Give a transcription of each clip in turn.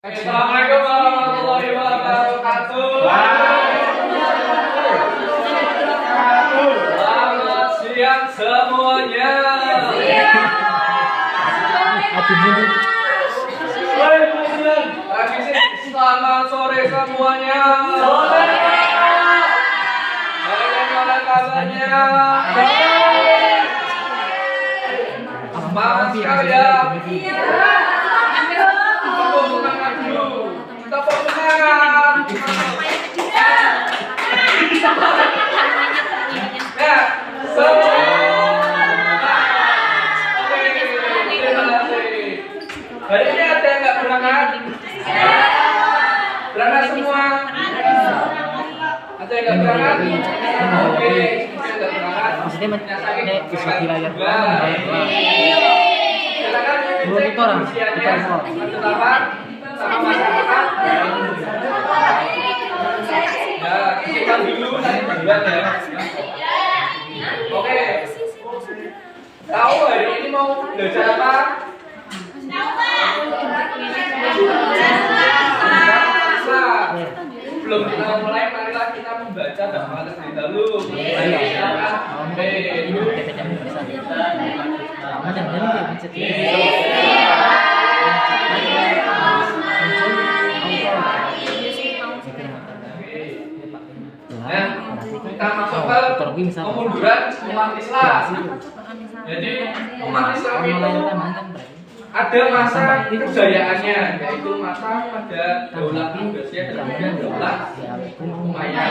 Assalamualaikum warahmatullahi wabarakatuh. Selamat siang semuanya. Selamat sore semuanya. Bagaimana kabarnya? Semangat sekalian. Semangat dulu. Tepuk semangat. Ya, semua. Hari ini ada yang nggak berangkat? Berangkat semua? Ada yang nggak berangkat? Oke, yang nggak berangkat. Maksudnya bisa di layar Silakan dicek usianya, tetapan sama masyarakat. Ya, kita dulu nanti bulan ya. Oke. Tahu hari ini mau belajar apa? Belum kita mulai, marilah kita membaca bahasa terlebih dahulu. Nah, kita masuk ke kemunduran umat Islam. Jadi umat Islam itu ada masa kejayaannya, yaitu masa pada Daulah Abbasiyah dan kemudian Daulah Umayyah.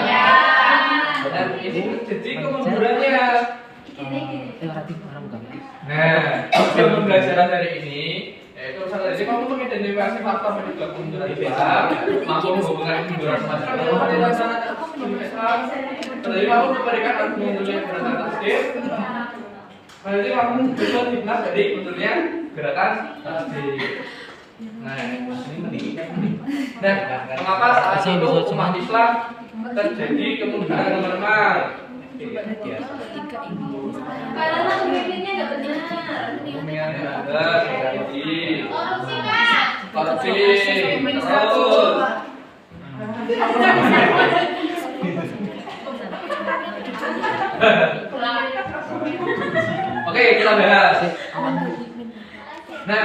Dan ini terjadi kemundurannya. Nah, hasil pembelajaran hari ini yaitu jadi kamu mengidentifikasi faktor penyebab kemunduran Islam, mampu menghubungkan kemunduran masyarakat Islam, jadi kamu memberikan argumen yang berdasarkan tasdif. Jadi kamu betul hikmah dari munculnya gerakan tasdif. Nah, mengapa saat itu umat Islam terjadi kemunduran normal? Karena pemimpinnya nggak benar. Pemilihan benar, korupsi, terus. Oke, kita bahas. Nah,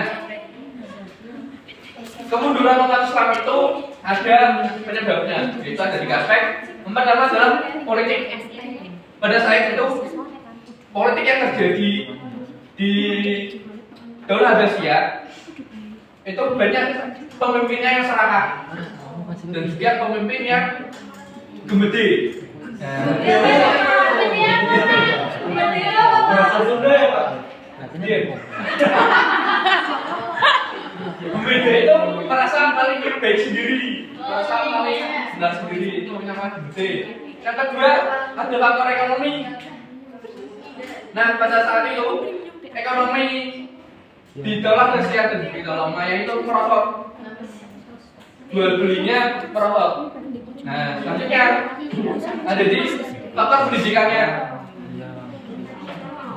kemunduran umat Islam itu ada penyebabnya, yaitu ada 3 aspek. Yang pertama adalah politik. Pada saat itu politik yang terjadi di Daulah Abbasiyah itu banyak pemimpinnya yang serakah dan juga pemimpin yang gemede. Gemede itu merasa paling baik sendiri, merasa paling benar sendiri, itu namanya gemede. Yang kedua ada faktor ekonomi. Nah, pada saat itu ekonomi di Daulah Abbasiyah dan di Daulah Umayyah itu merosot, jual belinya merosot. Nah, selanjutnya ada di faktor pendidikannya.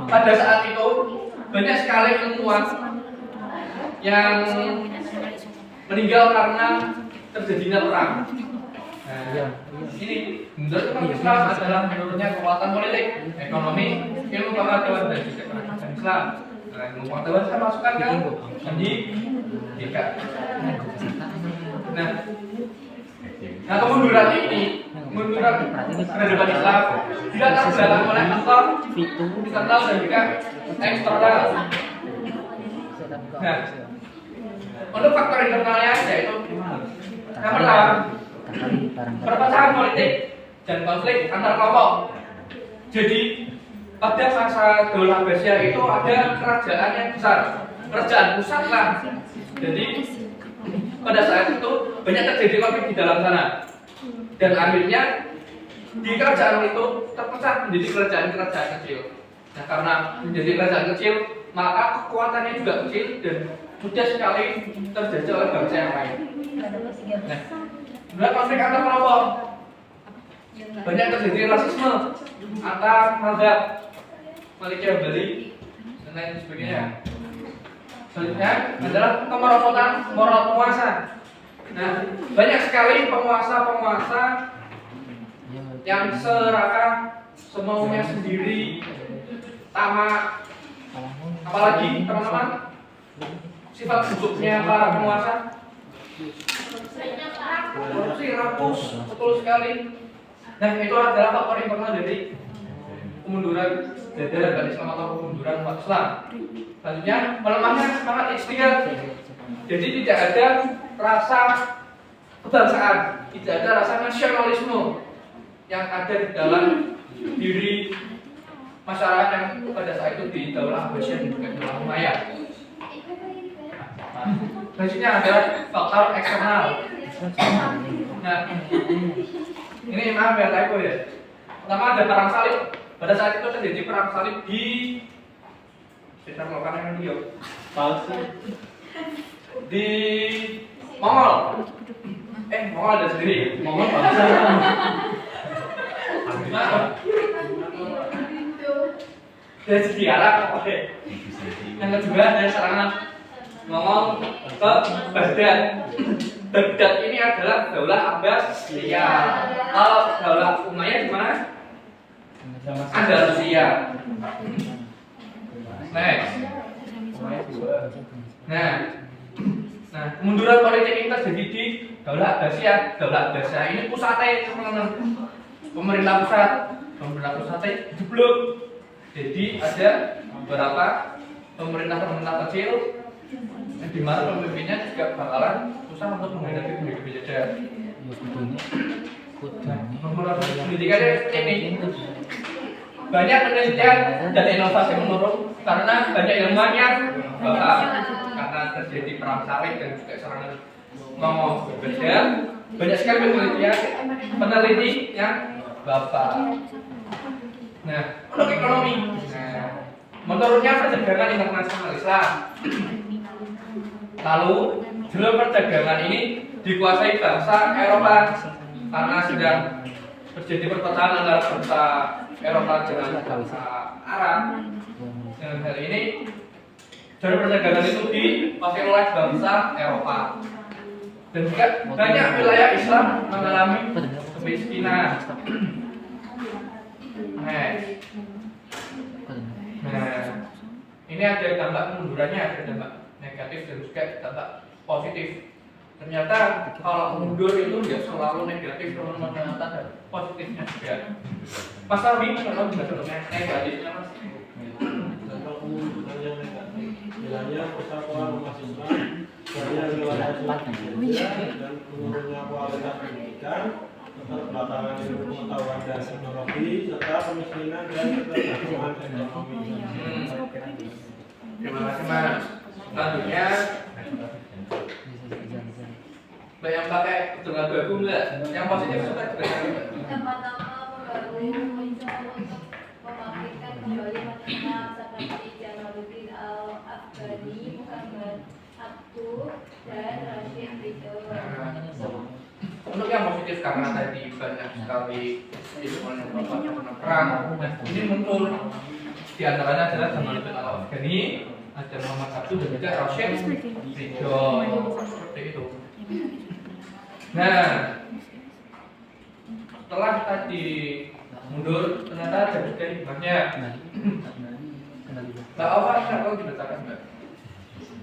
Pada saat itu banyak sekali ilmuwan yang meninggal karena terjadinya perang. Nah, ini menurut Islam adalah menurutnya kekuatan politik, ekonomi, ilmu pengetahuan dan juga pendidikan Islam. Nah, ilmu pengetahuan saya masukkan ke pendidikan. Nah, kemunduran ini, kemunduran peradaban Islam dilatar belakangi oleh faktor internal dan juga eksternal. Nah, untuk faktor internalnya yaitu yang pertama, perpecahan politik dan konflik antar kelompok. Jadi pada masa Daulah Abbasiyah itu ada kerajaan yang besar, kerajaan pusat lah. Jadi pada saat itu banyak terjadi konflik di dalam sana, dan akhirnya di kerajaan itu terpecah menjadi kerajaan-kerajaan kecil. Nah, karena menjadi kerajaan kecil, maka kekuatannya juga kecil dan mudah sekali terjajah oleh bangsa yang lain. Nah, konflik antar kelompok, banyak terjadi rasisme antar mazhab, Malikiyah Bali dan lain sebagainya. Selanjutnya adalah kemerosotan moral penguasa. Nah, banyak sekali penguasa-penguasa yang serakah, semaunya sendiri, tamak. Apalagi teman-teman, sifat buruknya para penguasa korupsi, rakus, betul sekali. Nah, itu adalah faktor internal dari kemunduran jajaran dan Islam atau kemunduran umat Islam. Selanjutnya, melemahnya semangat ijtihad. Jadi tidak ada rasa kebangsaan, tidak ada rasa nasionalisme yang ada di dalam diri masyarakat yang pada saat itu di Daulah Abbasiyah dan juga Daulah Umayyah. Selanjutnya adalah faktor eksternal. Nah, ini maaf ya typo ya. Pertama ada perang salib. Pada saat itu terjadi perang salib di sekitar lokal yang dia di Mongol. Mongol ada sendiri. Mongol bangsa. Dari segi Arab, oke. Yang kedua ada serangan Mongol ke Baghdad. Baghdad ini adalah Daulah Abbasiyah. Kalau Daulah Umayyah di mana? Andalusia. Next. Nah, kemunduran politik ini terjadi di Daulah Abbasiyah. Daulah Abbasiyah ini pusatnya teman-teman. Pemerintah pusatnya jeblok. Jadi ada beberapa pemerintah kecil yang dimana pemimpinnya juga bakalan susah untuk menghadapi penduduk jajar. Nah, pendidikannya seperti ini. Banyak penelitian dan inovasi menurun karena banyak ilmuwan yang karena terjadi perang salib dan juga serangan Mongol berbeda. Banyak sekali peneliti yang bapak. Nah, untuk ekonomi, menurutnya perdagangan internasional Islam. Lalu, jalur perdagangan ini dikuasai bangsa Eropa karena sedang terjadi perpecahan antara bangsa Eropa dengan bangsa Arab. Dengan hal ini, jalur perdagangan itu dikuasai oleh bangsa Eropa. Dan juga banyak wilayah Islam mengalami kemiskinan. Nah, ini ada dampak kemundurannya, ada dampak negatif dan juga dampak positif. Ternyata kalau mundur itu tidak selalu negatif, teman-teman, ternyata ada positifnya juga. Mas Arbi, kalau juga contohnya negatifnya mas. Kalau kemunduran yang negatif, bilangnya persatuan umat Islam, banyak wilayah dan menurunnya kualitas pendidikan, keterbelakangan ilmu pengetahuan dan teknologi, serta kemiskinan dan ketergantungan ekonomi. Terima kasih mas. Selanjutnya, yang pakai dengan bagus nggak? Yang positif suka juga. Pertama membangun mencoba untuk membangkitkan kembali Madinah seperti Jalaluddin Al-Afghani, Muhammad Abduh, dan Rashid Ridho. Untuk yang positif karena tadi banyak sekali ilmuwan yang melakukan perang. Nah, ini muncul di antaranya adalah Jalaluddin Al-Afghani, ada Muhammad Abduh dan juga Rashid Ridho. Seperti itu. Nah, setelah tadi mundur, ternyata ada juga hikmahnya. Mbak Awa, siapa dibacakan Mbak?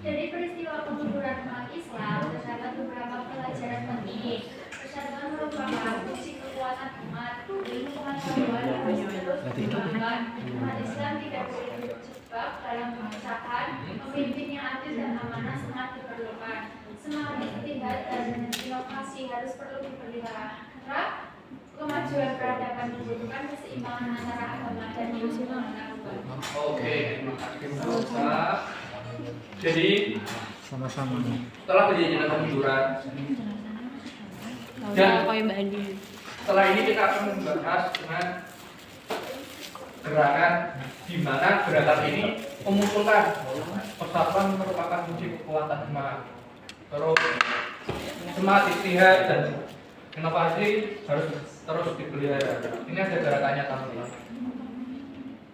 Dari peristiwa kemunduran umat Islam terdapat beberapa pelajaran penting. Persatuan merupakan fungsi kekuatan umat. Ilmu pengetahuan harus terus dikembangkan. Umat Islam tidak boleh terjebak dalam perpecahan. Pemimpin yang adil dan amanah sangat diperlukan. Semangat ijtihad dan inovasi harus perlu dipelihara. Kemajuan peradaban membutuhkan keseimbangan antara agama dan ilmu pengetahuan. Oke, terima kasih. Jadi sama-sama. setelah kejadian kemunduran dan setelah ini kita akan membahas dengan gerakan di mana gerakan ini memunculkan persatuan merupakan kunci kekuatan semangat. Terus semangat ijtihad dan inovasi harus terus dipelihara. Ini ada gerakannya teman-teman.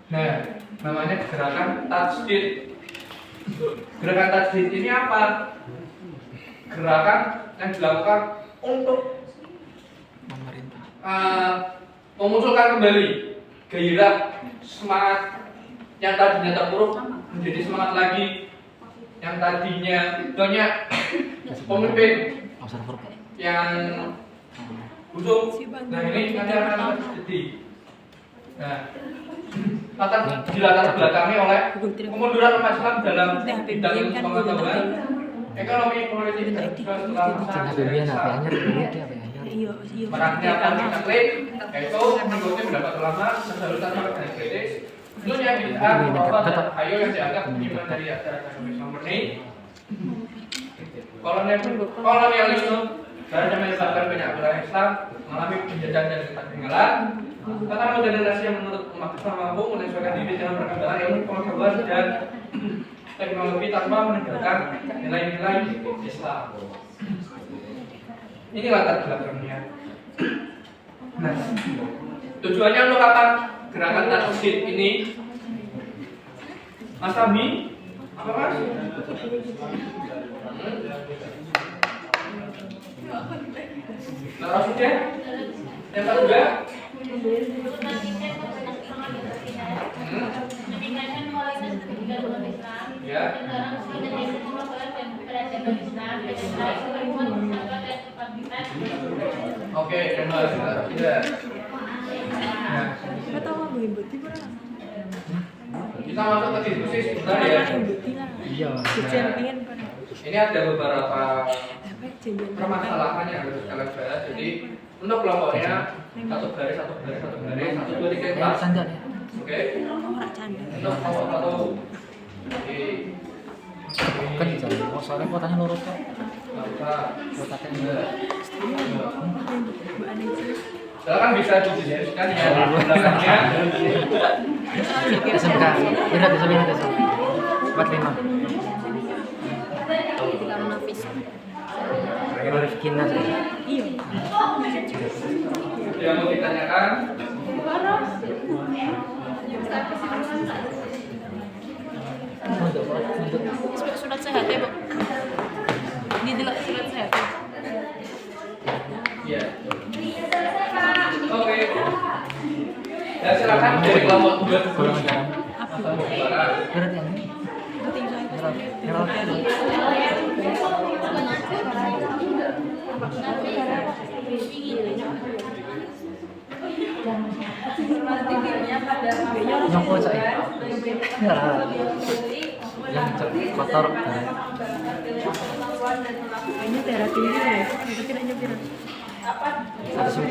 Nah, namanya gerakan tajdid. Gerakan tajdid ini apa? gerakan yang dilakukan untuk memunculkan kembali gairah semangat yang tadinya terpuruk menjadi semangat lagi, yang tadinya banyak pemimpin yang busuk. Nah ini nanti akan terjadi. Nah, dilatar belakangi oleh kemunduran umat Islam dalam bidang ilmu pengetahuan, ekonomi, politik, dan juga setelah meraknya taklim, yaitu mengikuti pendapat ulama, seharusnya sangat kritis. Tentunya bid'ah, merubah dan takhayul yang dianggap menyimpang dari ajaran agama Islam murni. Kolonialisme dan yang menyebabkan banyak wilayah Islam mengalami penjajahan dan ketertinggalan. Tata modernisasi yang menurut umat Islam mampu menyesuaikan diri dengan perkembangan ilmu pengetahuan dan teknologi tanpa meninggalkan nilai-nilai Islam. Ini latar belakangnya. Nah, tujuannya untuk apa gerakan tasawuf ini? Mas Tami, apa mas? Nah, sudah. Yang kedua, meningkatkan kualitas pendidikan umat Islam, ya. Oke, tidak. Nah, kita masuk ke diskusi sebentar ya. Iya. Ini ada beberapa permasalahan yang harus kalian bahas. Jadi untuk kelompoknya satu garis, satu tiga kelas. Oke. Untuk kelompok satu. Kan jangan. Soalnya kotanya lurus kok. Silakan bisa didiskusikan ya belakangnya. SMK. Berat bisa 45. Rifkin aja. Iya. Yang mau ditanyakan? Surat sehat ya, Bu? Ini adalah surat sehat. Iya. Oke. Ya silakan dari kelompok 2 dulu. Berat ya. Nyongko saya. Yang kotor. Ini darah tinggi ya. Itu kiranya berapa? 100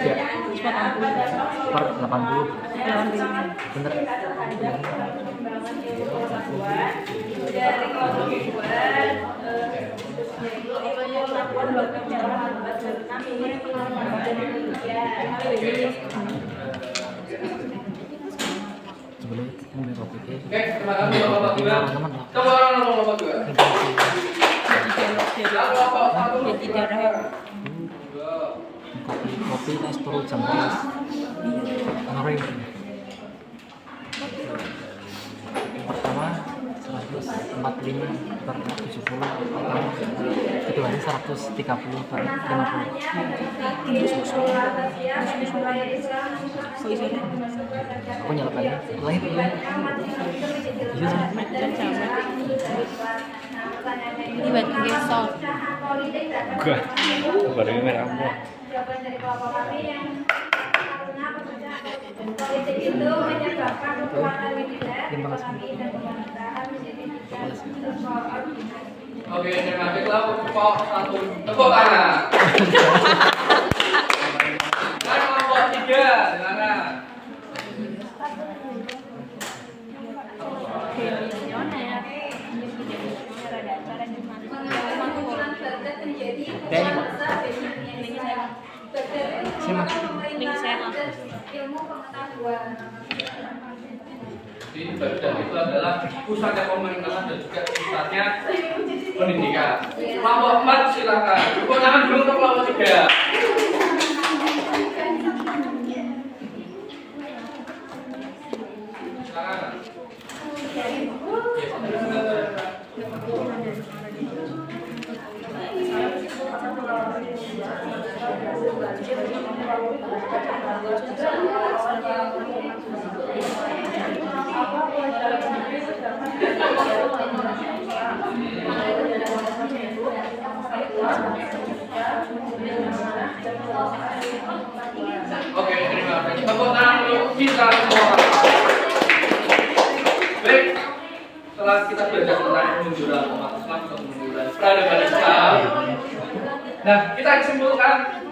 per 80. Bener. Sebelum ambil kopi. Oke, terima kasih Bapak Ibu. Coba nomor 2. Kopi es perut jam 12. Ngeri. Pertama 145 per 70. Keduanya 130 per 50. Aku nyalakannya. Lain. Iya. Ini buat gesok. Gua. Baru merah semua. Jawaban dari kelompok kami yang karena pekerjaan politik itu menyebabkan kekuatan militer, ekonomi, dan pemerintahan menjadi soal Oke, terima kasih kelompok 1. Tepuk tangan. Dan kelompok 3, silakan. pengumpulan data menjadi masa ilmu pengetahuan. Jadi badan itu adalah pusatnya pemerintahan dan juga pusatnya pendidikan. Kelompok 4 silakan. Tepuk tangan dulu untuk kelompok 3. Oke, terima kasih. Tepuk tangan untuk kita semua. Baik, setelah kita belajar tentang kemunduran umat Islam atau kemunduran peradaban Islam, nah kita simpulkan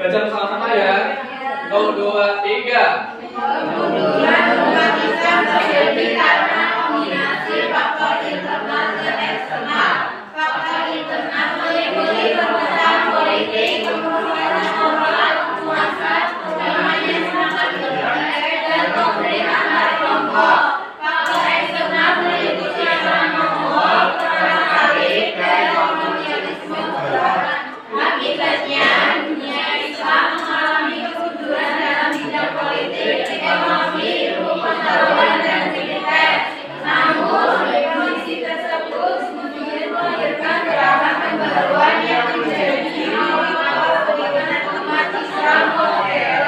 baca bersama-sama ya. 1, 2, 3. Kemunduran umat Islam terjadi karena kombinasi faktor internal dan eksternal. Faktor internal meliputi permasalahan politik, kemudian moral, kuasa, namanya semangat bergerak dan konflik antar kelompok. Faktor eksternal meliputi orang Mongol, perang salib, dan kolonialisme Belanda. Akibatnya, dunia Islam mengalami kemunduran dalam bidang politik, ekonomi, ilmu pengetahuan, dan militer. Namun, kondisi tersebut kemudian melahirkan gerakan pembaruan yang menjadi awal pendidikan umat Islam modern.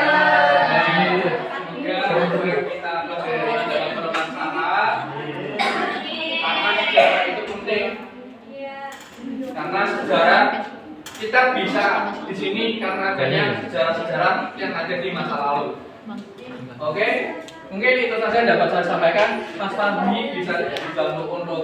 Semoga kita belajar dalam bermasalah. Karena sejarah itu penting. Karena sejarah kita bisa di sini karena adanya sejarah-sejarah yang ada di masa lalu. Oke, mungkin itu saja yang dapat saya sampaikan. Mas Fadli bisa dibantu untuk